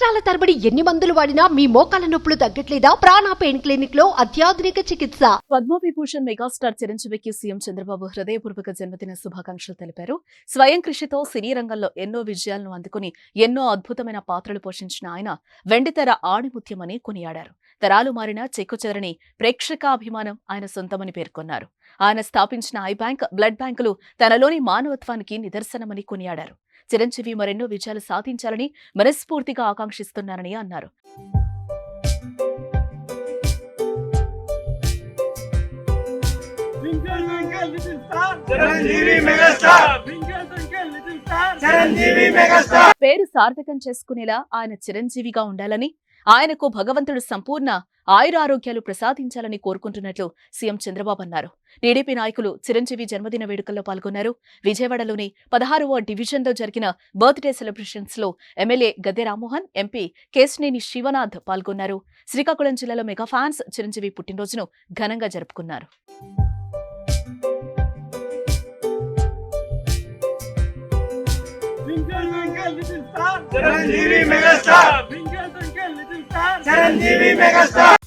సంవత్సరాల తరబడి ఎన్ని మందులు వాడినా మీ మోకాల నొప్పులు తగ్గట్లేదా? ప్రాణ పెయిన్ క్లినిక్ లో అత్యాధునిక చికిత్స. పద్మవిభూషణ్ మెగాస్టార్ చిరంజీవికి సీఎం చంద్రబాబు హృదయపూర్వక జన్మదిన శుభాకాంక్షలు తెలిపారు. స్వయం కృషితో సినీ రంగంలో ఎన్నో విజయాలను అందుకుని ఎన్నో అద్భుతమైన పాత్రలు పోషించిన ఆయన వెండితెర ఆణిముత్యమని కొనియాడారు. తరాలు మారిన చెక్కుచెదరని ప్రేక్షకాభిమానం ఆయన సొంతమని పేర్కొన్నారు. ఆయన స్థాపించిన ఐ బ్యాంక్, బ్లడ్ బ్యాంకులు తనలోని మానవత్వానికి నిదర్శనమని కొనియాడారు. చిరంజీవి మరెన్నో విజయాలు సాధించాలని మనస్ఫూర్తిగా ఆకాంక్షిస్తున్నారని అన్నారు. పేరు సార్థకం చేసుకునేలా ఆయన చిరంజీవిగా ఉండాలని, ఆయనకు భగవంతుడు సంపూర్ణ ఆయురారోగ్యాలు ప్రసాదించాలని కోరుకుంటున్నట్లు సీఎం చంద్రబాబు అన్నారు. టీడీపీ నాయకులు చిరంజీవి జన్మదిన వేడుకల్లో పాల్గొన్నారు. విజయవాడలోని 16వ డివిజన్లో జరిగిన బర్త్డే సెలబ్రేషన్స్ లో ఎమ్మెల్యే గద్దె రామ్మోహన్, ఎంపీ కేశినేని శివనాథ్ పాల్గొన్నారు. శ్రీకాకుళం జిల్లాలో మెగా ఫ్యాన్స్ చిరంజీవి పుట్టినరోజును ఘనంగా జరుపుకున్నారు. చిరంజీవి మెగాస్టార్